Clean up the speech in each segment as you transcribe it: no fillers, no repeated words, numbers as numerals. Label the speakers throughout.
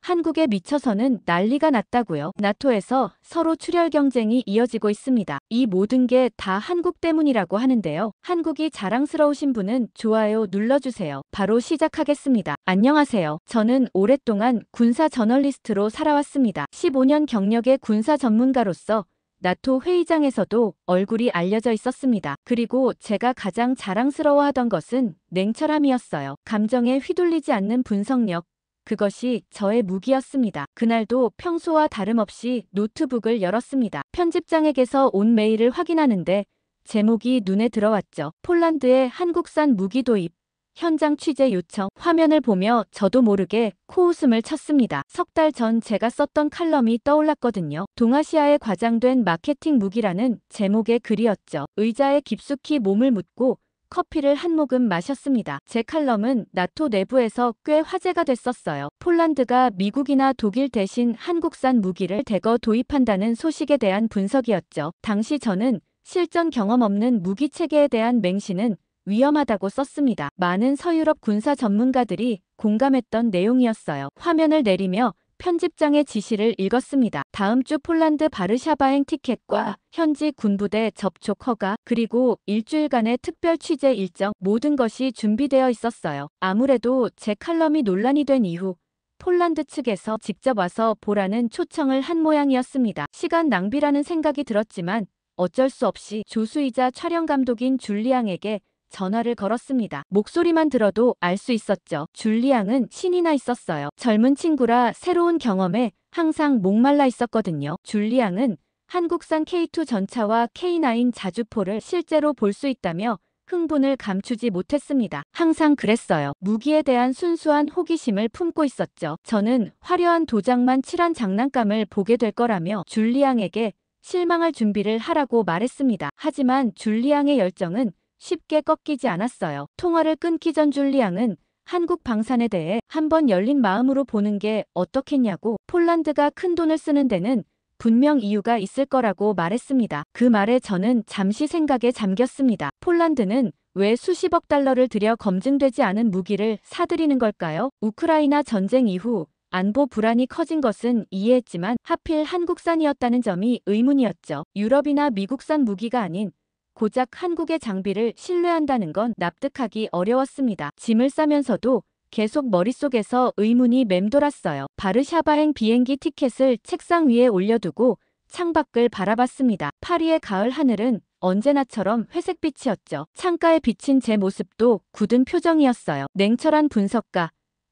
Speaker 1: 한국에 미쳐서는 난리가 났다고요. 나토에서 서로 출혈 경쟁이 이어지고 있습니다. 이 모든 게 다 한국 때문이라고 하는데요. 한국이 자랑스러우신 분은 좋아요 눌러주세요. 바로 시작하겠습니다. 안녕하세요. 저는 오랫동안 군사 저널리스트로 살아왔습니다. 15년 경력의 군사 전문가로서 나토 회의장에서도 얼굴이 알려져 있었습니다. 그리고 제가 가장 자랑스러워하던 것은 냉철함이었어요. 감정에 휘둘리지 않는 분석력. 그것이 저의 무기였습니다. 그날도 평소와 다름없이 노트북을 열었습니다. 편집장에게서 온 메일을 확인하는데 제목이 눈에 들어왔죠. 폴란드의 한국산 무기 도입. 현장 취재 요청. 화면을 보며 저도 모르게 코웃음을 쳤습니다. 석 달 전 제가 썼던 칼럼이 떠올랐거든요. 동아시아에 과장된 마케팅 무기라는 제목의 글이었죠. 의자에 깊숙이 몸을 묻고 커피를 한 모금 마셨습니다. 제 칼럼은 나토 내부에서 꽤 화제가 됐었어요. 폴란드가 미국이나 독일 대신 한국산 무기를 대거 도입한다는 소식에 대한 분석이었죠. 당시 저는 실전 경험 없는 무기 체계에 대한 맹신은 위험하다고 썼습니다. 많은 서유럽 군사 전문가들이 공감했던 내용이었어요. 화면을 내리며 편집장의 지시를 읽었습니다. 다음 주 폴란드 바르샤바행 티켓과 현지 군부대 접촉 허가, 그리고 일주일간의 특별 취재 일정, 모든 것이 준비되어 있었어요. 아무래도 제 칼럼이 논란이 된 이후 폴란드 측에서 직접 와서 보라는 초청을 한 모양이었습니다. 시간 낭비라는 생각이 들었지만 어쩔 수 없이 조수이자 촬영 감독인 줄리앙에게 전화를 걸었습니다. 목소리만 들어도 알 수 있었죠. 줄리앙은 신이 나 있었어요. 젊은 친구라 새로운 경험에 항상 목말라 있었거든요. 줄리앙은 한국산 K2 전차와 K9 자주포를 실제로 볼 수 있다며 흥분을 감추지 못했습니다. 항상 그랬어요. 무기에 대한 순수한 호기심을 품고 있었죠. 저는 화려한 도장만 칠한 장난감을 보게 될 거라며 줄리앙에게 실망할 준비를 하라고 말했습니다. 하지만 줄리앙의 열정은 쉽게 꺾이지 않았어요. 통화를 끊기 전 줄리앙은 한국 방산에 대해 한번 열린 마음으로 보는 게 어떻겠냐고, 폴란드가 큰 돈을 쓰는 데는 분명 이유가 있을 거라고 말했습니다. 그 말에 저는 잠시 생각에 잠겼습니다. 폴란드는 왜 수십억 달러를 들여 검증되지 않은 무기를 사들이는 걸까요? 우크라이나 전쟁 이후 안보 불안이 커진 것은 이해했지만 하필 한국산이었다는 점이 의문이었죠. 유럽이나 미국산 무기가 아닌 고작 한국의 장비를 신뢰한다는 건 납득하기 어려웠습니다. 짐을 싸면서도 계속 머릿속에서 의문이 맴돌았어요. 바르샤바행 비행기 티켓을 책상 위에 올려두고 창밖을 바라봤습니다. 파리의 가을 하늘은 언제나처럼 회색빛이었죠. 창가에 비친 제 모습도 굳은 표정이었어요. 냉철한 분석가.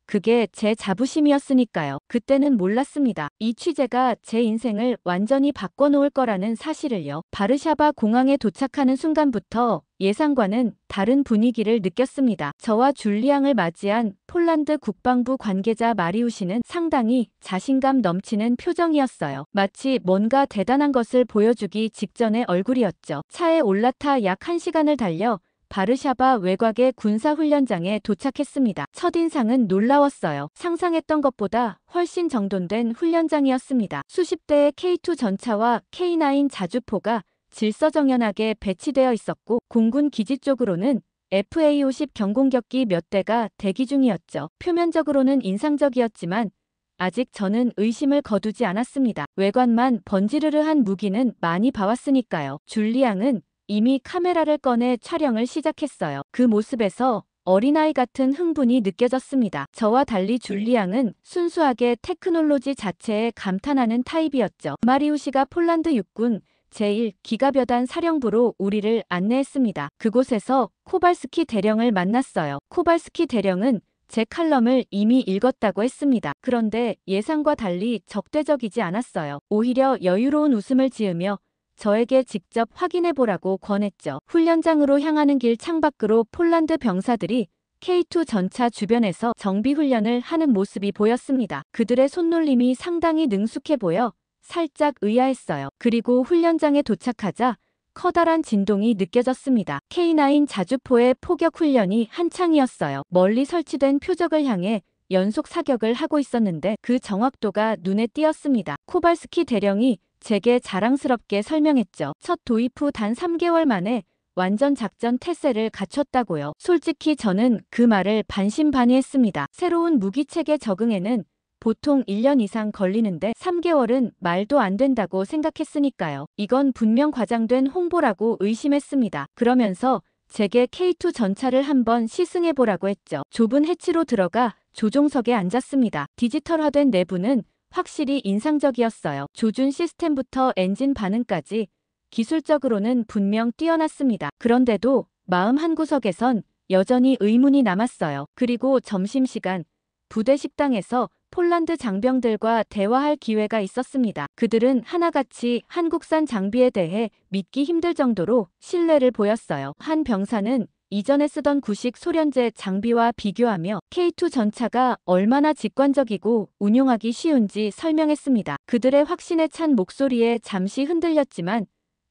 Speaker 1: 그게 제 자부심이었으니까요. 그때는 몰랐습니다. 이 취재가 제 인생을 완전히 바꿔놓을 거라는 사실을요. 바르샤바 공항에 도착하는 순간부터 예상과는 다른 분위기를 느꼈습니다. 저와 줄리앙을 맞이한 폴란드 국방부 관계자 마리우시는 상당히 자신감 넘치는 표정이었어요. 마치 뭔가 대단한 것을 보여주기 직전의 얼굴이었죠. 차에 올라타 약 1시간을 달려 바르샤바 외곽의 군사훈련장에 도착했습니다. 첫인상은 놀라웠어요. 상상했던 것보다 훨씬 정돈된 훈련장이었습니다. 수십 대의 K2 전차와 K9 자주포가 질서정연하게 배치되어 있었고, 공군 기지 쪽으로는 FA-50 경공격기 몇 대가 대기 중이었죠. 표면적으로는 인상적이었지만 아직 저는 의심을 거두지 않았습니다. 외관만 번지르르한 무기는 많이 봐왔으니까요. 줄리앙은 이미 카메라를 꺼내 촬영을 시작했어요. 그 모습에서 어린아이 같은 흥분이 느껴졌습니다. 저와 달리 줄리앙은 순수하게 테크놀로지 자체에 감탄하는 타입이었죠. 마리우시가 폴란드 육군 제1기갑여단 사령부로 우리를 안내했습니다. 그곳에서 코발스키 대령을 만났어요. 코발스키 대령은 제 칼럼을 이미 읽었다고 했습니다. 그런데 예상과 달리 적대적이지 않았어요. 오히려 여유로운 웃음을 지으며 저에게 직접 확인해보라고 권했죠. 훈련장으로 향하는 길 창밖으로 폴란드 병사들이 K2 전차 주변에서 정비훈련을 하는 모습이 보였습니다. 그들의 손놀림이 상당히 능숙해 보여 살짝 의아했어요. 그리고 훈련장에 도착하자 커다란 진동이 느껴졌습니다. K9 자주포의 포격 훈련이 한창이었어요. 멀리 설치된 표적을 향해 연속 사격을 하고 있었는데 그 정확도가 눈에 띄었습니다. 코발스키 대령이 제게 자랑스럽게 설명했죠. 첫 도입 후 단 3개월 만에 완전 작전 태세를 갖췄다고요. 솔직히 저는 그 말을 반신반의했습니다. 새로운 무기체계 적응에는 보통 1년 이상 걸리는데 3개월은 말도 안 된다고 생각했으니까요. 이건 분명 과장된 홍보라고 의심했습니다. 그러면서 제게 K2 전차를 한번 시승해보라고 했죠. 좁은 해치로 들어가 조종석에 앉았습니다. 디지털화된 내부는 확실히 인상적이었어요. 조준 시스템부터 엔진 반응까지 기술적으로는 분명 뛰어났습니다. 그런데도 마음 한구석에선 여전히 의문이 남았어요. 그리고 점심시간 부대 식당에서 폴란드 장병들과 대화할 기회가 있었습니다. 그들은 하나같이 한국산 장비에 대해 믿기 힘들 정도로 신뢰를 보였어요. 한 병사는 이전에 쓰던 구식 소련제 장비와 비교하며 K2 전차가 얼마나 직관적이고 운용하기 쉬운지 설명했습니다. 그들의 확신에 찬 목소리에 잠시 흔들렸지만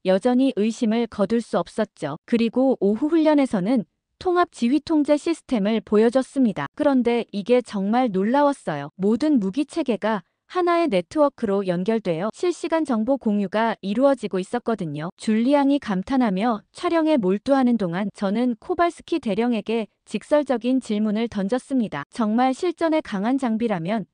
Speaker 1: 여전히 의심을 거둘 수 없었죠. 그리고 오후 훈련에서는 통합 지휘 통제 시스템을 보여줬습니다. 그런데 이게 정말 놀라웠어요. 모든 무기 체계가 하나의 네트워크로 연결되어 실시간 정보 공유가 이루어지고 있었거든요. 줄리앙이 감탄하며 촬영에 몰두하는 동안 저는 코발스키 대령에게 직설적인 질문을 던졌습니다. 정말 실전에 강한 장비라면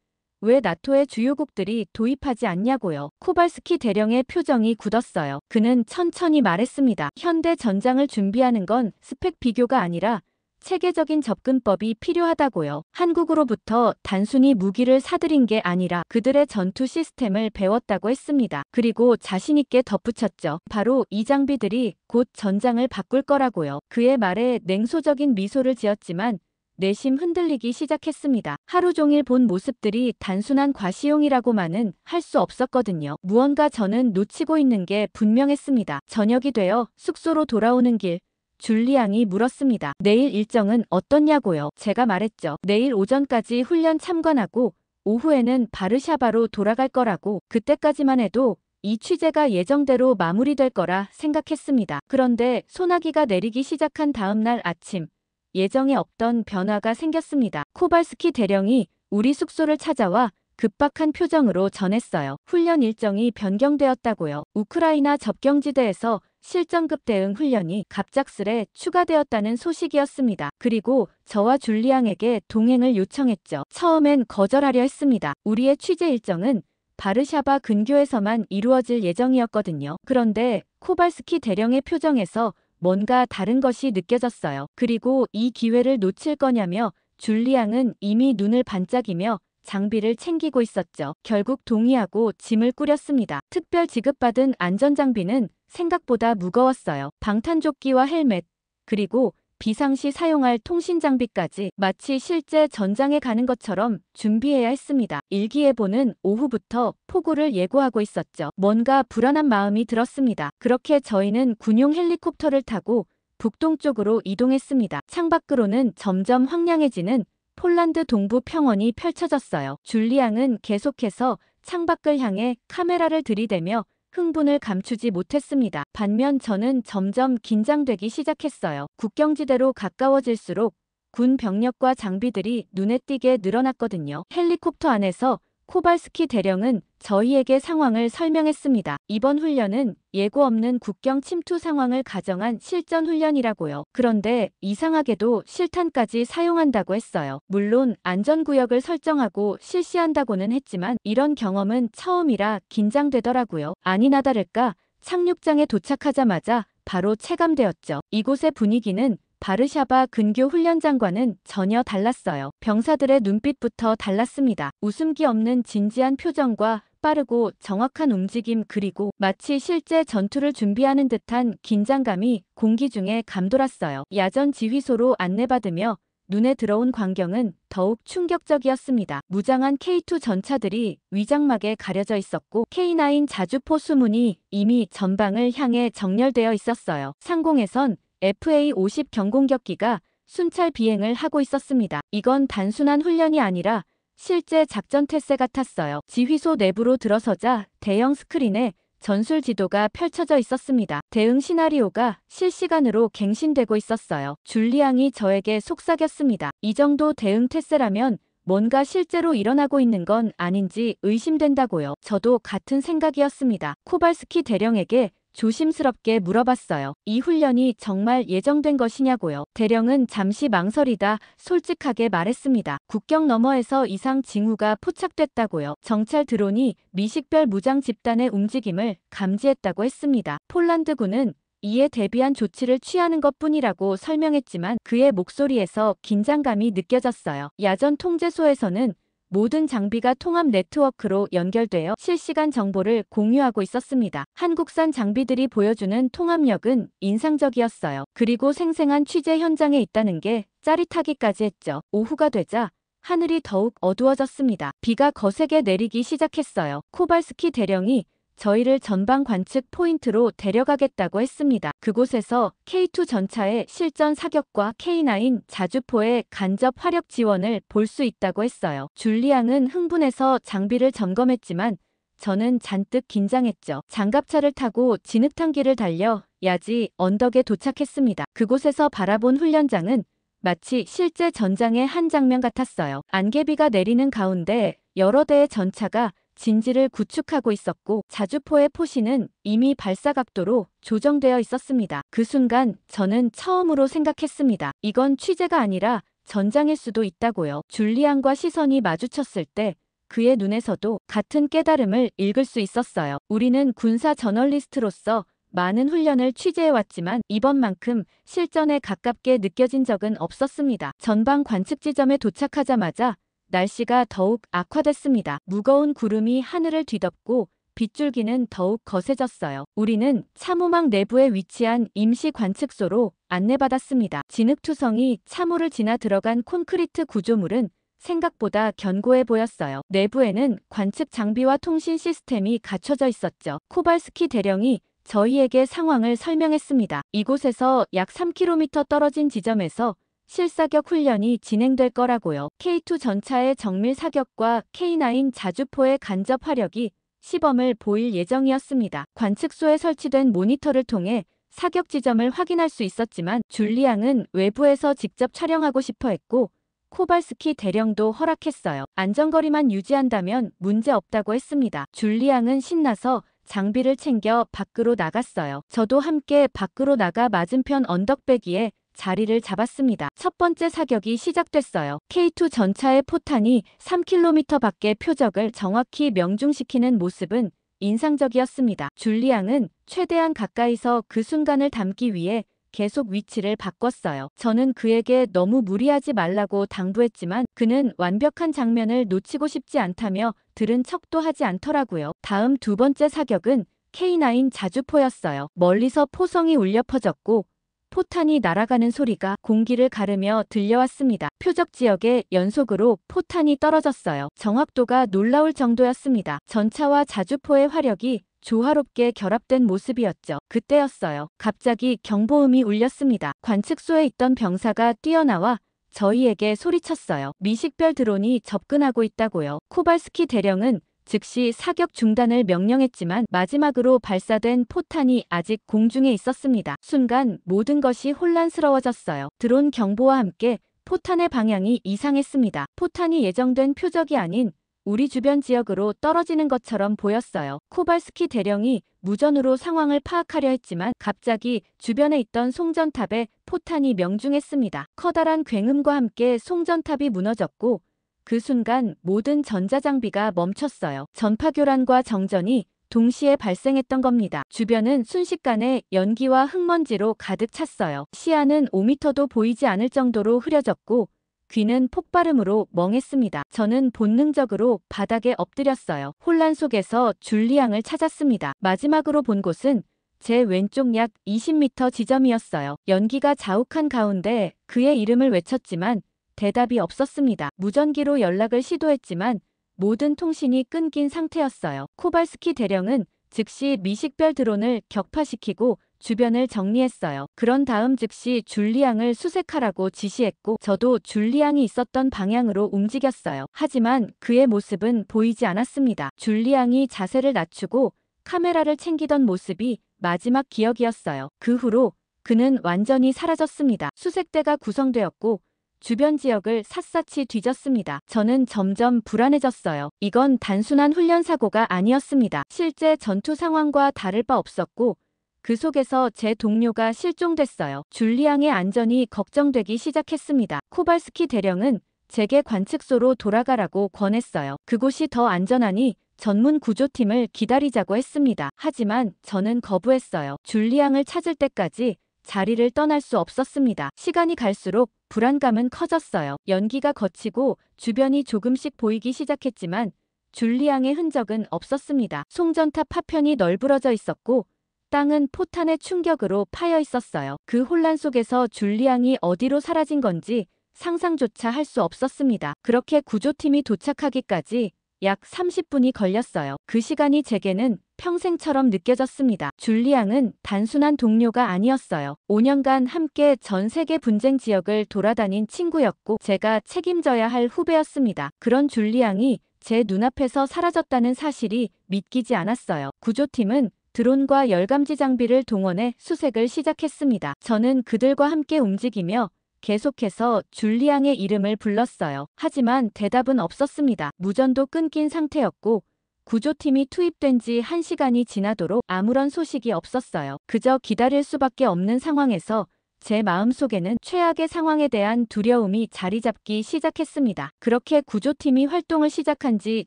Speaker 1: 왜 나토의 주요국들이 도입하지 않냐고요. 코발스키 대령의 표정이 굳었어요. 그는 천천히 말했습니다. 현대 전장을 준비하는 건 스펙 비교가 아니라 체계적인 접근법이 필요하다고요. 한국으로부터 단순히 무기를 사들인 게 아니라 그들의 전투 시스템을 배웠다고 했습니다. 그리고 자신있게 덧붙였죠. 바로 이 장비들이 곧 전장을 바꿀 거라고요. 그의 말에 냉소적인 미소를 지었지만 내심 흔들리기 시작했습니다. 하루 종일 본 모습들이 단순한 과시용이라고만은 할 수 없었거든요. 무언가 저는 놓치고 있는 게 분명했습니다. 저녁이 되어 숙소로 돌아오는 길 줄리앙이 물었습니다. 내일 일정은 어떻냐고요? 제가 말했죠. 내일 오전까지 훈련 참관하고 오후에는 바르샤바로 돌아갈 거라고. 그때까지만 해도 이 취재가 예정대로 마무리될 거라 생각했습니다. 그런데 소나기가 내리기 시작한 다음 날 아침 예정에 없던 변화가 생겼습니다. 코발스키 대령이 우리 숙소를 찾아와 급박한 표정으로 전했어요. 훈련 일정이 변경되었다고요. 우크라이나 접경지대에서 실전급 대응 훈련이 갑작스레 추가되었다는 소식이었습니다. 그리고 저와 줄리앙에게 동행을 요청했죠. 처음엔 거절하려 했습니다. 우리의 취재 일정은 바르샤바 근교에서만 이루어질 예정이었거든요. 그런데 코발스키 대령의 표정에서 뭔가 다른 것이 느껴졌어요. 그리고 이 기회를 놓칠 거냐며 줄리앙은 이미 눈을 반짝이며 장비를 챙기고 있었죠. 결국 동의하고 짐을 꾸렸습니다. 특별 지급받은 안전장비는 생각보다 무거웠어요. 방탄조끼와 헬멧, 그리고 비상시 사용할 통신장비까지 마치 실제 전장에 가는 것처럼 준비해야 했습니다. 일기예보는 오후부터 폭우를 예고하고 있었죠. 뭔가 불안한 마음이 들었습니다. 그렇게 저희는 군용 헬리콥터를 타고 북동쪽으로 이동했습니다. 창밖으로는 점점 황량해지는 폴란드 동부 평원이 펼쳐졌어요. 줄리앙은 계속해서 창밖을 향해 카메라를 들이대며 흥분을 감추지 못했습니다. 반면 저는 점점 긴장되기 시작했어요. 국경지대로 가까워질수록 군 병력과 장비들이 눈에 띄게 늘어났거든요. 헬리콥터 안에서 코발스키 대령은 저희에게 상황을 설명했습니다. 이번 훈련은 예고 없는 국경 침투 상황을 가정한 실전 훈련이라고요. 그런데 이상하게도 실탄까지 사용한다고 했어요. 물론 안전구역을 설정하고 실시한다고는 했지만 이런 경험은 처음이라 긴장되더라고요. 아니나 다를까 착륙장에 도착하자마자 바로 체감되었죠. 이곳의 분위기는 바르샤바 근교 훈련장과는 전혀 달랐어요. 병사들의 눈빛부터 달랐습니다. 웃음기 없는 진지한 표정과 빠르고 정확한 움직임, 그리고 마치 실제 전투를 준비하는 듯한 긴장감이 공기 중에 감돌았어요. 야전 지휘소로 안내받으며 눈에 들어온 광경은 더욱 충격적이었습니다. 무장한 K2 전차들이 위장막에 가려져 있었고 K9 자주포 수문이 이미 전방을 향해 정렬되어 있었어요. 상공에선 FA-50 경공격기가 순찰 비행을 하고 있었습니다. 이건 단순한 훈련이 아니라 실제 작전 태세 같았어요. 지휘소 내부로 들어서자 대형 스크린에 전술 지도가 펼쳐져 있었습니다. 대응 시나리오가 실시간으로 갱신되고 있었어요. 줄리앙이 저에게 속삭였습니다. 이 정도 대응 태세라면 뭔가 실제로 일어나고 있는 건 아닌지 의심된다고요. 저도 같은 생각이었습니다. 코발스키 대령에게 조심스럽게 물어봤어요. 이 훈련이 정말 예정된 것이냐고요. 대령은 잠시 망설이다 솔직하게 말했습니다. 국경 너머에서 이상 징후가 포착됐다고요. 정찰 드론이 미식별 무장 집단의 움직임을 감지했다고 했습니다. 폴란드군은 이에 대비한 조치를 취하는 것뿐이라고 설명했지만 그의 목소리에서 긴장감이 느껴졌어요. 야전 통제소에서는 모든 장비가 통합 네트워크로 연결되어 실시간 정보를 공유하고 있었습니다. 한국산 장비들이 보여주는 통합력은 인상적이었어요. 그리고 생생한 취재 현장에 있다는 게 짜릿하기까지 했죠. 오후가 되자 하늘이 더욱 어두워졌습니다. 비가 거세게 내리기 시작했어요. 코발스키 대령이 저희를 전방 관측 포인트로 데려가겠다고 했습니다. 그곳에서 K2 전차의 실전 사격과 K9 자주포의 간접 화력 지원을 볼 수 있다고 했어요. 줄리앙은 흥분해서 장비를 점검했지만 저는 잔뜩 긴장했죠. 장갑차를 타고 진흙탕길을 달려 야지 언덕에 도착했습니다. 그곳에서 바라본 훈련장은 마치 실제 전장의 한 장면 같았어요. 안개비가 내리는 가운데 여러 대의 전차가 진지를 구축하고 있었고 자주포의 포신은 이미 발사 각도로 조정되어 있었습니다. 그 순간 저는 처음으로 생각했습니다. 이건 취재가 아니라 전장일 수도 있다고요. 줄리앙과 시선이 마주쳤을 때 그의 눈에서도 같은 깨달음을 읽을 수 있었어요. 우리는 군사 저널리스트로서 많은 훈련을 취재해왔지만 이번만큼 실전에 가깝게 느껴진 적은 없었습니다. 전방 관측 지점에 도착하자마자 날씨가 더욱 악화됐습니다. 무거운 구름이 하늘을 뒤덮고 빗줄기는 더욱 거세졌어요. 우리는 참호막 내부에 위치한 임시 관측소로 안내받았습니다. 진흙투성이 참호를 지나 들어간 콘크리트 구조물은 생각보다 견고해 보였어요. 내부에는 관측 장비와 통신 시스템이 갖춰져 있었죠. 코발스키 대령이 저희에게 상황을 설명했습니다. 이곳에서 약 3km 떨어진 지점에서 실사격 훈련이 진행될 거라고요. K2 전차의 정밀 사격과 K9 자주포의 간접 화력이 시범을 보일 예정이었습니다. 관측소에 설치된 모니터를 통해 사격 지점을 확인할 수 있었지만 줄리앙은 외부에서 직접 촬영하고 싶어 했고 코발스키 대령도 허락했어요. 안전거리만 유지한다면 문제 없다고 했습니다. 줄리앙은 신나서 장비를 챙겨 밖으로 나갔어요. 저도 함께 밖으로 나가 맞은편 언덕배기에 자리를 잡았습니다. 첫 번째 사격이 시작됐어요. K2 전차의 포탄이 3km 밖의 표적을 정확히 명중시키는 모습은 인상적이었습니다. 줄리앙은 최대한 가까이서 그 순간을 담기 위해 계속 위치를 바꿨어요. 저는 그에게 너무 무리하지 말라고 당부했지만 그는 완벽한 장면을 놓치고 싶지 않다며 들은 척도 하지 않더라고요. 다음 두 번째 사격은 K9 자주포였어요. 멀리서 포성이 울려 퍼졌고 포탄이 날아가는 소리가 공기를 가르며 들려왔습니다. 표적 지역에 연속으로 포탄이 떨어졌어요. 정확도가 놀라울 정도였습니다. 전차와 자주포의 화력이 조화롭게 결합된 모습이었죠. 그때였어요. 갑자기 경보음이 울렸습니다. 관측소에 있던 병사가 뛰어나와 저희에게 소리쳤어요. 미식별 드론이 접근하고 있다고요. 코발스키 대령은 즉시 사격 중단을 명령했지만 마지막으로 발사된 포탄이 아직 공중에 있었습니다. 순간 모든 것이 혼란스러워졌어요. 드론 경보와 함께 포탄의 방향이 이상했습니다. 포탄이 예정된 표적이 아닌 우리 주변 지역으로 떨어지는 것처럼 보였어요. 코발스키 대령이 무전으로 상황을 파악하려 했지만 갑자기 주변에 있던 송전탑에 포탄이 명중했습니다. 커다란 굉음과 함께 송전탑이 무너졌고 그 순간 모든 전자장비가 멈췄어요. 전파교란과 정전이 동시에 발생했던 겁니다. 주변은 순식간에 연기와 흙먼지로 가득 찼어요. 시야는 5m도 보이지 않을 정도로 흐려졌고 귀는 폭발음으로 멍했습니다. 저는 본능적으로 바닥에 엎드렸어요. 혼란 속에서 줄리앙을 찾았습니다. 마지막으로 본 곳은 제 왼쪽 약 20m 지점이었어요. 연기가 자욱한 가운데 그의 이름을 외쳤지만 대답이 없었습니다. 무전기로 연락을 시도했지만 모든 통신이 끊긴 상태였어요. 코발스키 대령은 즉시 미식별 드론을 격파시키고 주변을 정리했어요. 그런 다음 즉시 줄리앙을 수색하라고 지시했고 저도 줄리앙이 있었던 방향으로 움직였어요. 하지만 그의 모습은 보이지 않았습니다. 줄리앙이 자세를 낮추고 카메라를 챙기던 모습이 마지막 기억이었어요. 그 후로 그는 완전히 사라졌습니다. 수색대가 구성되었고 주변 지역을 샅샅이 뒤졌습니다. 저는 점점 불안해졌어요. 이건 단순한 훈련 사고가 아니었습니다. 실제 전투 상황과 다를 바 없었고 그 속에서 제 동료가 실종됐어요. 줄리앙의 안전이 걱정되기 시작했습니다. 코발스키 대령은 제게 관측소로 돌아가라고 권했어요. 그곳이 더 안전하니 전문 구조팀을 기다리자고 했습니다. 하지만 저는 거부했어요. 줄리앙을 찾을 때까지 자리를 떠날 수 없었습니다. 시간이 갈수록 불안감은 커졌어요. 연기가 거치고 주변이 조금씩 보이기 시작했지만 줄리앙의 흔적은 없었습니다. 송전탑 파편이 널브러져 있었고 땅은 포탄의 충격으로 파여 있었어요. 그 혼란 속에서 줄리앙이 어디로 사라진 건지 상상조차 할 수 없었습니다. 그렇게 구조팀이 도착하기까지 약 30분이 걸렸어요. 그 시간이 제게는 평생처럼 느껴졌습니다. 줄리앙은 단순한 동료가 아니었어요. 5년간 함께 전 세계 분쟁 지역을 돌아다닌 친구였고 제가 책임져야 할 후배였습니다. 그런 줄리앙이 제 눈앞에서 사라졌다는 사실이 믿기지 않았어요. 구조팀은 드론과 열감지 장비를 동원해 수색을 시작했습니다. 저는 그들과 함께 움직이며 계속해서 줄리앙의 이름을 불렀어요. 하지만 대답은 없었습니다. 무전도 끊긴 상태였고 구조팀이 투입된 지 1시간이 지나도록 아무런 소식이 없었어요. 그저 기다릴 수밖에 없는 상황에서 제 마음속에는 최악의 상황에 대한 두려움이 자리 잡기 시작했습니다. 그렇게 구조팀이 활동을 시작한 지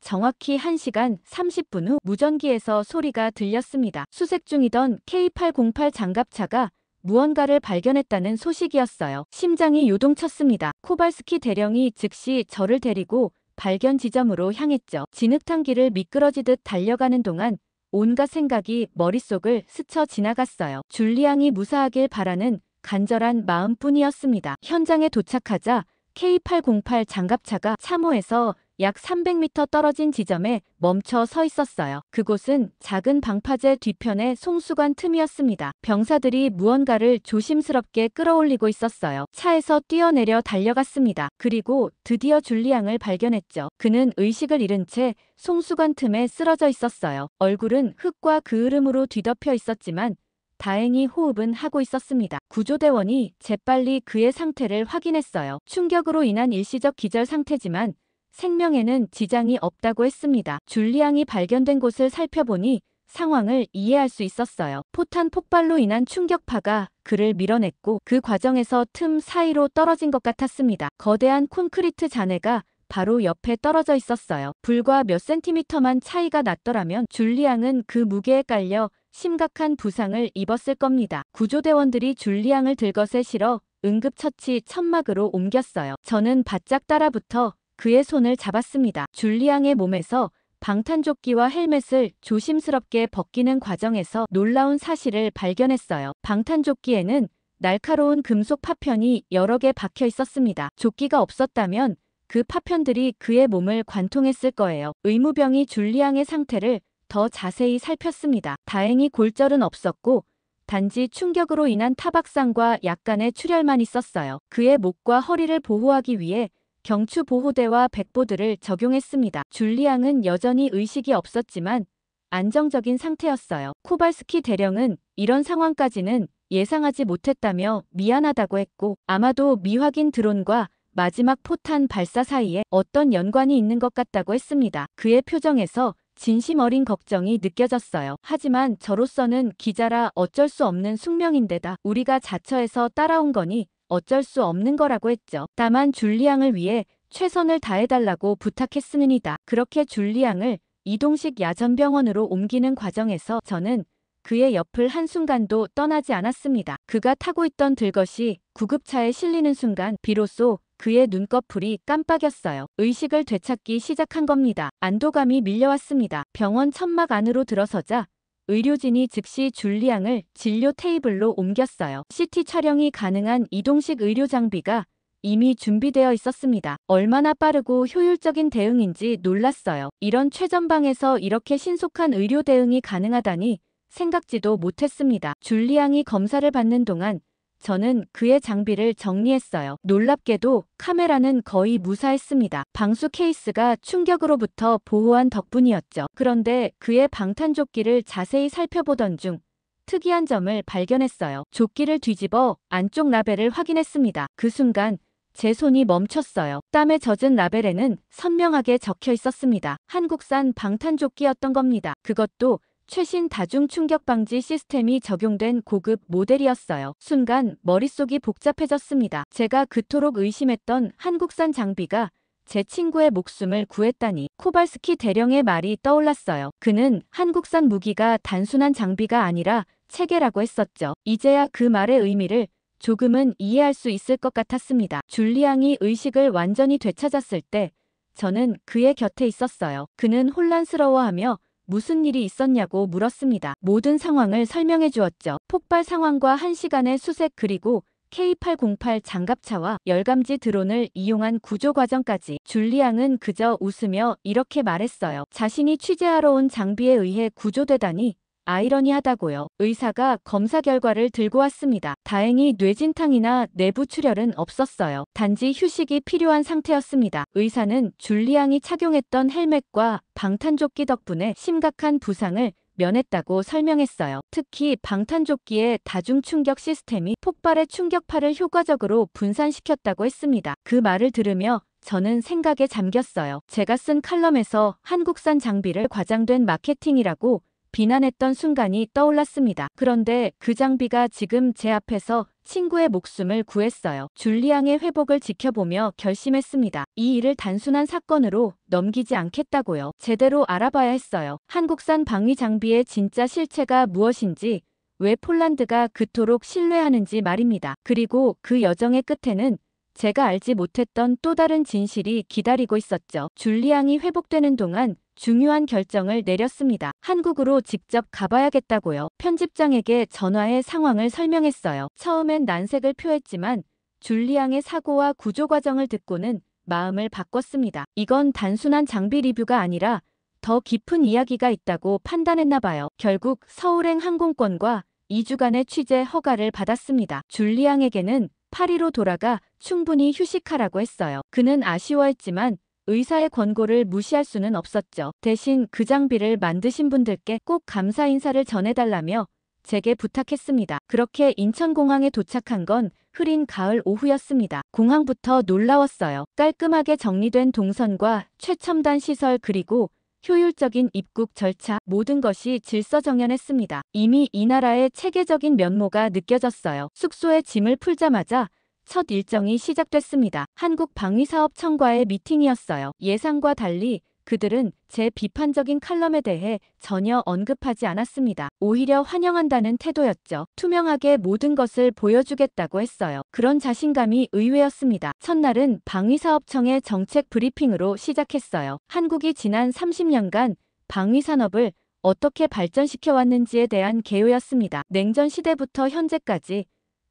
Speaker 1: 정확히 1시간 30분 후 무전기에서 소리가 들렸습니다. 수색 중이던 K808 장갑차가 무언가를 발견했다는 소식이었어요. 심장이 요동쳤습니다. 코발스키 대령이 즉시 저를 데리고 발견 지점으로 향했죠. 진흙탕 길을 미끄러지듯 달려가는 동안 온갖 생각이 머릿속을 스쳐 지나갔어요. 줄리앙이 무사하길 바라는 간절한 마음뿐이었습니다. 현장에 도착하자 K808 장갑차가 참호에서 약 300m 떨어진 지점에 멈춰 서 있었어요. 그곳은 작은 방파제 뒤편의 송수관 틈이었습니다. 병사들이 무언가를 조심스럽게 끌어올리고 있었어요. 차에서 뛰어내려 달려갔습니다. 그리고 드디어 줄리앙을 발견했죠. 그는 의식을 잃은 채 송수관 틈에 쓰러져 있었어요. 얼굴은 흙과 그을음으로 뒤덮여 있었지만 다행히 호흡은 하고 있었습니다. 구조대원이 재빨리 그의 상태를 확인했어요. 충격으로 인한 일시적 기절 상태지만 생명에는 지장이 없다고 했습니다. 줄리앙이 발견된 곳을 살펴보니 상황을 이해할 수 있었어요. 포탄 폭발로 인한 충격파가 그를 밀어냈고 그 과정에서 틈 사이로 떨어진 것 같았습니다. 거대한 콘크리트 잔해가 바로 옆에 떨어져 있었어요. 불과 몇 센티미터만 차이가 났더라면 줄리앙은 그 무게에 깔려 심각한 부상을 입었을 겁니다. 구조대원들이 줄리앙을 들것에 실어 응급처치 천막으로 옮겼어요. 저는 바짝 따라붙어 그의 손을 잡았습니다. 줄리앙의 몸에서 방탄조끼와 헬멧을 조심스럽게 벗기는 과정에서 놀라운 사실을 발견했어요. 방탄조끼에는 날카로운 금속 파편이 여러 개 박혀 있었습니다. 조끼가 없었다면 그 파편들이 그의 몸을 관통했을 거예요. 의무병이 줄리앙의 상태를 더 자세히 살폈습니다. 다행히 골절은 없었고 단지 충격으로 인한 타박상과 약간의 출혈만 있었어요. 그의 목과 허리를 보호하기 위해 경추 보호대와 백보드를 적용했습니다. 줄리앙은 여전히 의식이 없었지만 안정적인 상태였어요. 코발스키 대령은 이런 상황까지는 예상하지 못했다며 미안하다고 했고 아마도 미확인 드론과 마지막 포탄 발사 사이에 어떤 연관이 있는 것 같다고 했습니다. 그의 표정에서 진심 어린 걱정이 느껴졌어요. 하지만 저로서는 기자라 어쩔 수 없는 숙명인데다 우리가 자처해서 따라온 거니 어쩔 수 없는 거라고 했죠. 다만 줄리앙을 위해 최선을 다해달라고 부탁했습니다. 그렇게 줄리앙을 이동식 야전병원으로 옮기는 과정에서 저는 그의 옆을 한순간도 떠나지 않았습니다. 그가 타고 있던 들것이 구급차에 실리는 순간 비로소 그의 눈꺼풀이 깜빡였어요. 의식을 되찾기 시작한 겁니다. 안도감이 밀려왔습니다. 병원 천막 안으로 들어서자 의료진이 즉시 줄리앙을 진료 테이블로 옮겼어요. CT 촬영이 가능한 이동식 의료 장비가 이미 준비되어 있었습니다. 얼마나 빠르고 효율적인 대응인지 놀랐어요. 이런 최전방에서 이렇게 신속한 의료 대응이 가능하다니 생각지도 못했습니다. 줄리앙이 검사를 받는 동안 저는 그의 장비를 정리했어요. 놀랍게도 카메라는 거의 무사했습니다. 방수 케이스가 충격으로부터 보호한 덕분이었죠. 그런데 그의 방탄조끼를 자세히 살펴보던 중 특이한 점을 발견했어요. 조끼를 뒤집어 안쪽 라벨을 확인했습니다. 그 순간 제 손이 멈췄어요. 땀에 젖은 라벨에는 선명하게 적혀 있었습니다. 한국산 방탄조끼였던 겁니다. 그것도 최신 다중 충격 방지 시스템이 적용된 고급 모델이었어요. 순간 머릿속이 복잡해졌습니다. 제가 그토록 의심했던 한국산 장비가 제 친구의 목숨을 구했다니. 코발스키 대령의 말이 떠올랐어요. 그는 한국산 무기가 단순한 장비가 아니라 체계라고 했었죠. 이제야 그 말의 의미를 조금은 이해할 수 있을 것 같았습니다. 줄리앙이 의식을 완전히 되찾았을 때 저는 그의 곁에 있었어요. 그는 혼란스러워하며 무슨 일이 있었냐고 물었습니다. 모든 상황을 설명해 주었죠. 폭발 상황과 1시간의 수색 그리고 K808 장갑차와 열감지 드론을 이용한 구조 과정까지. 줄리앙은 그저 웃으며 이렇게 말했어요. 자신이 취재하러 온 장비에 의해 구조되다니 아이러니하다고요. 의사가 검사 결과를 들고 왔습니다. 다행히 뇌진탕이나 내부 출혈은 없었어요. 단지 휴식이 필요한 상태였습니다. 의사는 줄리앙이 착용했던 헬멧과 방탄조끼 덕분에 심각한 부상을 면했다고 설명했어요. 특히 방탄조끼의 다중충격 시스템이 폭발의 충격파를 효과적으로 분산시켰다고 했습니다. 그 말을 들으며 저는 생각에 잠겼어요. 제가 쓴 칼럼에서 한국산 장비를 과장된 마케팅이라고 비난했던 순간이 떠올랐습니다. 그런데 그 장비가 지금 제 앞에서 친구의 목숨을 구했어요. 줄리앙의 회복을 지켜보며 결심했습니다. 이 일을 단순한 사건으로 넘기지 않겠다고요. 제대로 알아봐야 했어요. 한국산 방위 장비의 진짜 실체가 무엇인지, 왜 폴란드가 그토록 신뢰하는지 말입니다. 그리고 그 여정의 끝에는 제가 알지 못했던 또 다른 진실이 기다리고 있었죠. 줄리앙이 회복되는 동안 중요한 결정을 내렸습니다. 한국으로 직접 가봐야겠다고요. 편집장에게 전화해 상황을 설명했어요. 처음엔 난색을 표했지만 줄리앙의 사고와 구조 과정을 듣고는 마음을 바꿨습니다. 이건 단순한 장비 리뷰가 아니라 더 깊은 이야기가 있다고 판단했나 봐요. 결국 서울행 항공권과 2주간의 취재 허가를 받았습니다. 줄리앙에게는 파리로 돌아가 충분히 휴식하라고 했어요. 그는 아쉬워했지만 의사의 권고를 무시할 수는 없었죠. 대신 그 장비를 만드신 분들께 꼭 감사 인사를 전해달라며 제게 부탁했습니다. 그렇게 인천공항에 도착한 건 흐린 가을 오후였습니다. 공항부터 놀라웠어요. 깔끔하게 정리된 동선과 최첨단 시설 그리고 효율적인 입국 절차, 모든 것이 질서정연했습니다. 이미 이 나라의 체계적인 면모가 느껴졌어요. 숙소에 짐을 풀자마자 첫 일정이 시작됐습니다. 한국방위사업청과의 미팅이었어요. 예상과 달리 그들은 제 비판적인 칼럼에 대해 전혀 언급하지 않았습니다. 오히려 환영한다는 태도였죠. 투명하게 모든 것을 보여주겠다고 했어요. 그런 자신감이 의외였습니다. 첫날은 방위사업청의 정책 브리핑으로 시작했어요. 한국이 지난 30년간 방위산업을 어떻게 발전시켜왔는지에 대한 개요였습니다. 냉전 시대부터 현재까지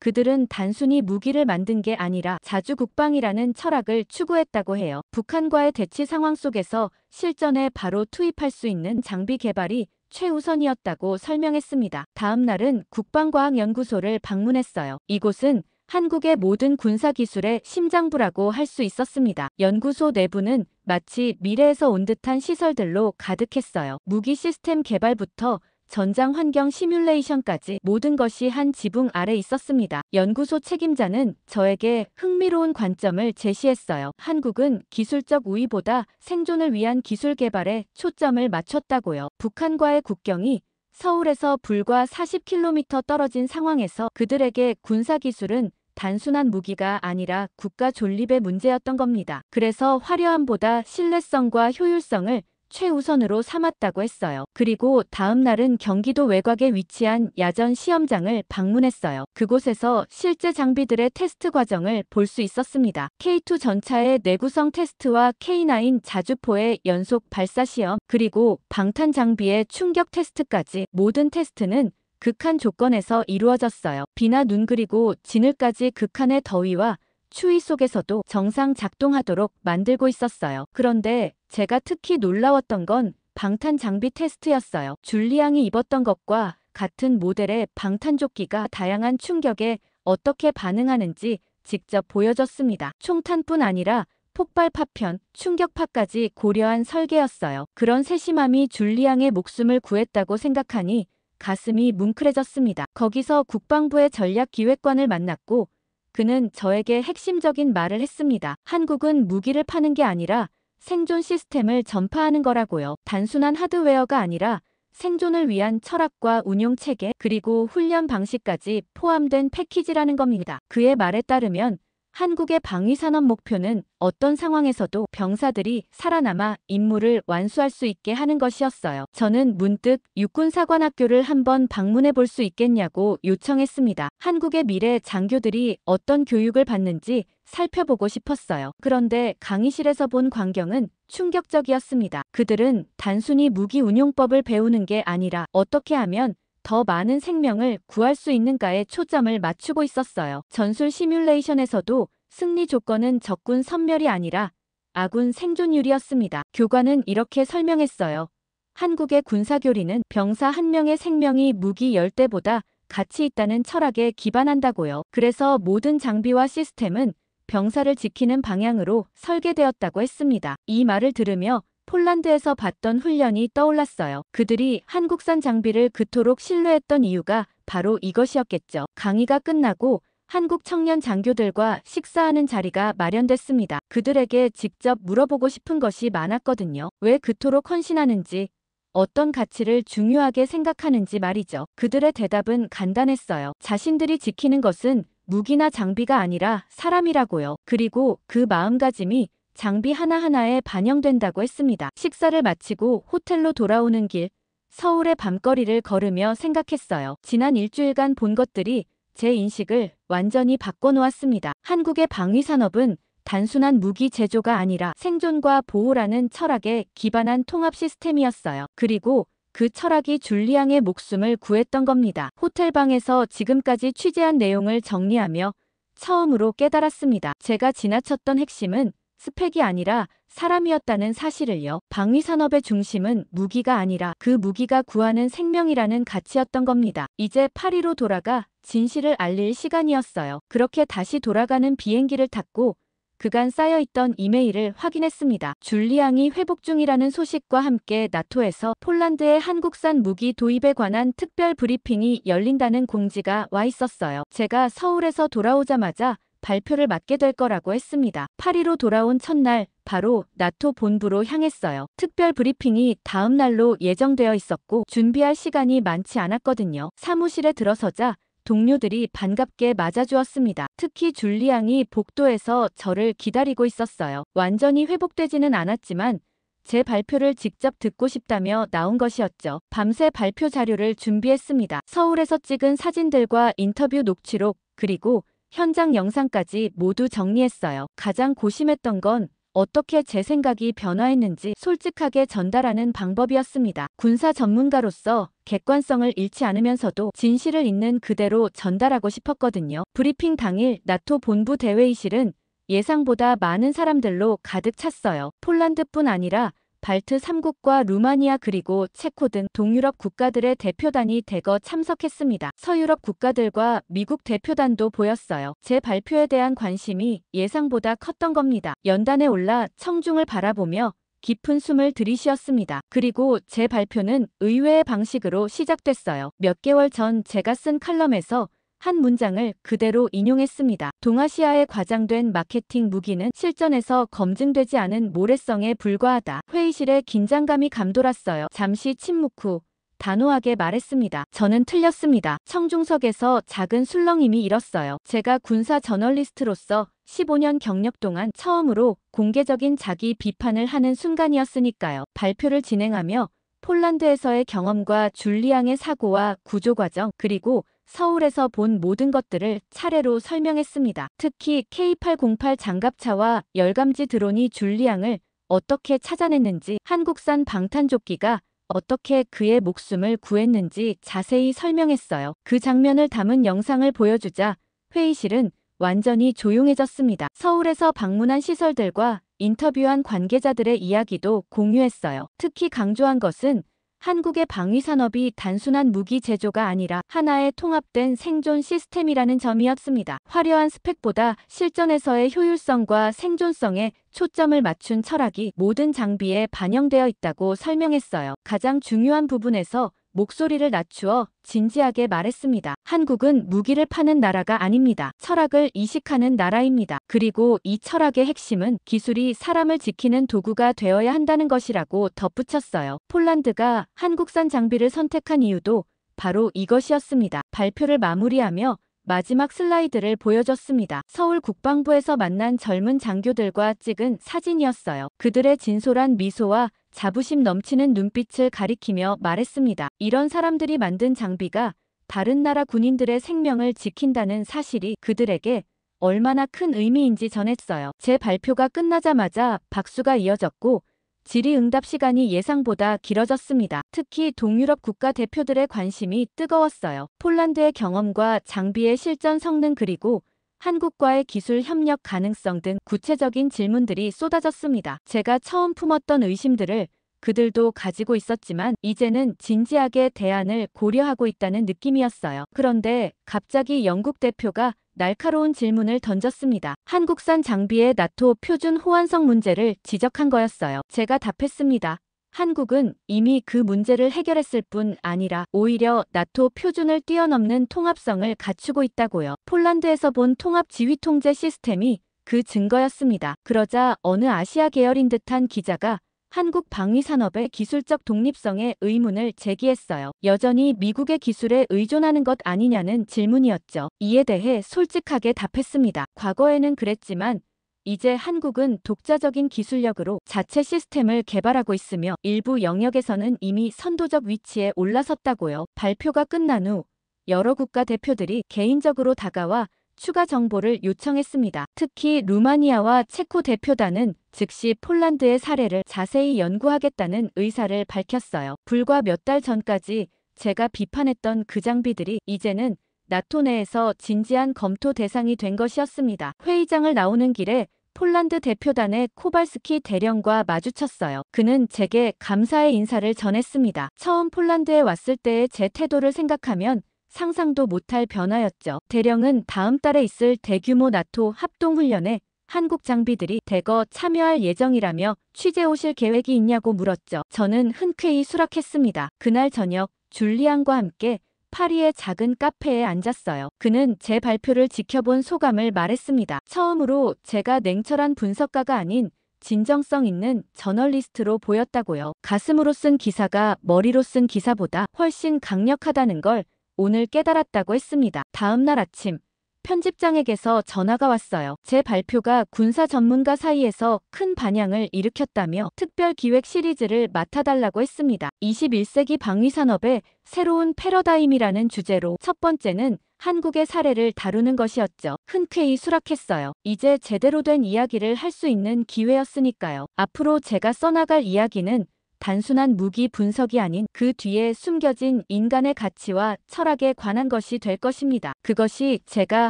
Speaker 1: 그들은 단순히 무기를 만든 게 아니라 자주국방이라는 철학을 추구했다고 해요. 북한과의 대치 상황 속에서 실전에 바로 투입할 수 있는 장비 개발이 최우선이었다고 설명했습니다. 다음 날은 국방과학연구소를 방문했어요. 이곳은 한국의 모든 군사기술의 심장부라고 할 수 있었습니다. 연구소 내부는 마치 미래에서 온 듯한 시설들로 가득했어요. 무기 시스템 개발부터 전장 환경 시뮬레이션까지 모든 것이 한 지붕 아래 있었습니다. 연구소 책임자는 저에게 흥미로운 관점을 제시했어요. 한국은 기술적 우위보다 생존을 위한 기술 개발에 초점을 맞췄다고요. 북한과의 국경이 서울에서 불과 40km 떨어진 상황에서 그들에게 군사기술은 단순한 무기가 아니라 국가 존립의 문제였던 겁니다. 그래서 화려함보다 신뢰성과 효율성을 최우선으로 삼았다고 했어요. 그리고 다음 날은 경기도 외곽에 위치한 야전 시험장을 방문했어요. 그곳에서 실제 장비들의 테스트 과정을 볼 수 있었습니다. K2 전차의 내구성 테스트와 K9 자주포의 연속 발사 시험, 그리고 방탄 장비의 충격 테스트까지 모든 테스트는 극한 조건에서 이루어졌어요. 비나 눈 그리고 지늘까지 극한의 더위와 추위 속에서도 정상 작동하도록 만들고 있었어요. 그런데 제가 특히 놀라웠던 건 방탄 장비 테스트였어요. 줄리앙이 입었던 것과 같은 모델의 방탄조끼가 다양한 충격에 어떻게 반응하는지 직접 보여줬습니다. 총탄뿐 아니라 폭발 파편, 충격파까지 고려한 설계였어요. 그런 세심함이 줄리앙의 목숨을 구했다고 생각하니 가슴이 뭉클해졌습니다. 거기서 국방부의 전략기획관을 만났고 그는 저에게 핵심적인 말을 했습니다. 한국은 무기를 파는 게 아니라 생존 시스템을 전파하는 거라고요. 단순한 하드웨어가 아니라 생존을 위한 철학과 운용 체계, 그리고 훈련 방식까지 포함된 패키지라는 겁니다. 그의 말에 따르면 한국의 방위산업 목표는 어떤 상황에서도 병사들이 살아남아 임무를 완수할 수 있게 하는 것이었어요. 저는 문득 육군사관학교를 한번 방문해 볼 수 있겠냐고 요청했습니다. 한국의 미래 장교들이 어떤 교육을 받는지 살펴보고 싶었어요. 그런데 강의실에서 본 광경은 충격적이었습니다. 그들은 단순히 무기 운용법을 배우는 게 아니라 어떻게 하면 더 많은 생명을 구할 수 있는가에 초점을 맞추고 있었어요. 전술 시뮬레이션에서도 승리 조건은 적군 섬멸이 아니라 아군 생존율이었습니다. 교관은 이렇게 설명했어요. 한국의 군사교리는 병사 한 명의 생명이 무기 10대보다 가치 있다는 철학에 기반한다고요. 그래서 모든 장비와 시스템은 병사를 지키는 방향으로 설계되었다고 했습니다. 이 말을 들으며 폴란드에서 봤던 훈련이 떠올랐어요. 그들이 한국산 장비를 그토록 신뢰했던 이유가 바로 이것이었겠죠. 강의가 끝나고 한국 청년 장교들과 식사하는 자리가 마련됐습니다. 그들에게 직접 물어보고 싶은 것이 많았거든요. 왜 그토록 헌신하는지, 어떤 가치를 중요하게 생각하는지 말이죠. 그들의 대답은 간단했어요. 자신들이 지키는 것은 무기나 장비가 아니라 사람이라고요. 그리고 그 마음가짐이 장비 하나하나에 반영된다고 했습니다. 식사를 마치고 호텔로 돌아오는 길, 서울의 밤거리를 걸으며 생각했어요. 지난 일주일간 본 것들이 제 인식을 완전히 바꿔놓았습니다. 한국의 방위산업은 단순한 무기 제조가 아니라 생존과 보호라는 철학에 기반한 통합 시스템이었어요. 그리고 그 철학이 줄리앙의 목숨을 구했던 겁니다. 호텔방에서 지금까지 취재한 내용을 정리하며 처음으로 깨달았습니다. 제가 지나쳤던 핵심은 스펙이 아니라 사람이었다는 사실을요. 방위산업의 중심은 무기가 아니라 그 무기가 구하는 생명이라는 가치였던 겁니다. 이제 파리로 돌아가 진실을 알릴 시간이었어요. 그렇게 다시 돌아가는 비행기를 탔고 그간 쌓여있던 이메일을 확인했습니다. 줄리앙이 회복 중이라는 소식과 함께 나토에서 폴란드의 한국산 무기 도입에 관한 특별 브리핑이 열린다는 공지가 와 있었어요. 제가 서울에서 돌아오자마자 발표를 맡게 될 거라고 했습니다. 파리로 돌아온 첫날 바로 나토 본부로 향했어요. 특별 브리핑이 다음 날로 예정되어 있었고 준비할 시간이 많지 않았거든요. 사무실에 들어서자 동료들이 반갑게 맞아주었습니다. 특히 줄리앙이 복도에서 저를 기다리고 있었어요. 완전히 회복되지는 않았지만 제 발표를 직접 듣고 싶다며 나온 것이었죠. 밤새 발표 자료를 준비했습니다. 서울에서 찍은 사진들과 인터뷰 녹취록, 그리고 현장 영상까지 모두 정리했어요. 가장 고심했던 건 어떻게 제 생각이 변화했는지 솔직하게 전달하는 방법이었습니다. 군사 전문가로서 객관성을 잃지 않으면서도 진실을 있는 그대로 전달하고 싶었거든요. 브리핑 당일 나토 본부 대회의실은 예상보다 많은 사람들로 가득 찼어요. 폴란드뿐 아니라 발트 3국과 루마니아 그리고 체코 등 동유럽 국가들의 대표단이 대거 참석했습니다. 서유럽 국가들과 미국 대표단도 보였어요. 제 발표에 대한 관심이 예상보다 컸던 겁니다. 연단에 올라 청중을 바라보며 깊은 숨을 들이쉬었습니다. 그리고 제 발표는 의외의 방식으로 시작됐어요. 몇 개월 전 제가 쓴 칼럼에서 한 문장을 그대로 인용했습니다. 동아시아에 과장된 마케팅 무기는 실전에서 검증되지 않은 모래성에 불과하다. 회의실에 긴장감이 감돌았어요. 잠시 침묵 후 단호하게 말했습니다. 저는 틀렸습니다. 청중석에서 작은 술렁임이 일었어요. 제가 군사 저널리스트로서 15년 경력 동안 처음으로 공개적인 자기 비판을 하는 순간이었으니까요. 발표를 진행하며 폴란드에서의 경험과 줄리앙의 사고와 구조 과정, 그리고 서울에서 본 모든 것들을 차례로 설명했습니다. 특히 K808 장갑차와 열감지 드론이 줄리앙을 어떻게 찾아냈는지, 한국산 방탄조끼가 어떻게 그의 목숨을 구했는지 자세히 설명했어요. 그 장면을 담은 영상을 보여주자 회의실은 완전히 조용해졌습니다. 서울에서 방문한 시설들과 인터뷰한 관계자들의 이야기도 공유했어요. 특히 강조한 것은 한국의 방위산업이 단순한 무기 제조가 아니라 하나의 통합된 생존 시스템이라는 점이었습니다. 화려한 스펙보다 실전에서의 효율성과 생존성에 초점을 맞춘 철학이 모든 장비에 반영되어 있다고 설명했어요. 가장 중요한 부분에서 목소리를 낮추어 진지하게 말했습니다. 한국은 무기를 파는 나라가 아닙니다. 철학을 이식하는 나라입니다. 그리고 이 철학의 핵심은 기술이 사람을 지키는 도구가 되어야 한다는 것이라고 덧붙였어요. 폴란드가 한국산 장비를 선택한 이유도 바로 이것이었습니다. 발표를 마무리하며 마지막 슬라이드를 보여줬습니다. 서울 국방부에서 만난 젊은 장교들과 찍은 사진이었어요. 그들의 진솔한 미소와 자부심 넘치는 눈빛을 가리키며 말했습니다. 이런 사람들이 만든 장비가 다른 나라 군인들의 생명을 지킨다는 사실이 그들에게 얼마나 큰 의미인지 전했어요. 제 발표가 끝나자마자 박수가 이어졌고 질의응답 시간이 예상보다 길어졌습니다. 특히 동유럽 국가 대표들의 관심이 뜨거웠어요. 폴란드의 경험과 장비의 실전 성능 그리고 한국과의 기술 협력 가능성 등 구체적인 질문들이 쏟아졌습니다. 제가 처음 품었던 의심들을 그들도 가지고 있었지만 이제는 진지하게 대안을 고려하고 있다는 느낌이었어요. 그런데 갑자기 영국 대표가 날카로운 질문을 던졌습니다. 한국산 장비의 나토 표준 호환성 문제를 지적한 거였어요. 제가 답했습니다. 한국은 이미 그 문제를 해결했을 뿐 아니라 오히려 나토 표준을 뛰어넘는 통합성을 갖추고 있다고요. 폴란드에서 본 통합 지휘 통제 시스템이 그 증거였습니다. 그러자 어느 아시아 계열인 듯한 기자가 한국 방위산업의 기술적 독립성에 의문을 제기했어요. 여전히 미국의 기술에 의존하는 것 아니냐는 질문이었죠. 이에 대해 솔직하게 답했습니다. 과거에는 그랬지만 이제 한국은 독자적인 기술력으로 자체 시스템을 개발하고 있으며 일부 영역에서는 이미 선도적 위치에 올라섰다고요. 발표가 끝난 후 여러 국가 대표들이 개인적으로 다가와 추가 정보를 요청했습니다. 특히 루마니아와 체코 대표단은 즉시 폴란드의 사례를 자세히 연구하겠다는 의사를 밝혔어요. 불과 몇 달 전까지 제가 비판했던 그 장비들이 이제는 나토 내에서 진지한 검토 대상이 된 것이었습니다. 회의장을 나오는 길에 폴란드 대표단의 코발스키 대령과 마주쳤어요. 그는 제게 감사의 인사를 전했습니다. 처음 폴란드에 왔을 때의 제 태도를 생각하면 상상도 못할 변화였죠. 대령은 다음 달에 있을 대규모 나토 합동훈련에 한국 장비들이 대거 참여할 예정이라며 취재 오실 계획이 있냐고 물었죠. 저는 흔쾌히 수락했습니다. 그날 저녁 줄리안과 함께 파리의 작은 카페에 앉았어요. 그는 제 발표를 지켜본 소감을 말했습니다. 처음으로 제가 냉철한 분석가가 아닌 진정성 있는 저널리스트로 보였다고요. 가슴으로 쓴 기사가 머리로 쓴 기사보다 훨씬 강력하다는 걸 오늘 깨달았다고 했습니다. 다음 날 아침 편집장에게서 전화가 왔어요. 제 발표가 군사 전문가 사이에서 큰 반향을 일으켰다며 특별 기획 시리즈를 맡아달라고 했습니다. 21세기 방위산업의 새로운 패러다임이라는 주제로 첫 번째는 한국의 사례를 다루는 것이었죠. 흔쾌히 수락했어요. 이제 제대로 된 이야기를 할 수 있는 기회였으니까요. 앞으로 제가 써나갈 이야기는 단순한 무기 분석이 아닌 그 뒤에 숨겨진 인간의 가치와 철학에 관한 것이 될 것입니다. 그것이 제가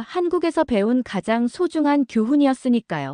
Speaker 1: 한국에서 배운 가장 소중한 교훈이었으니까요.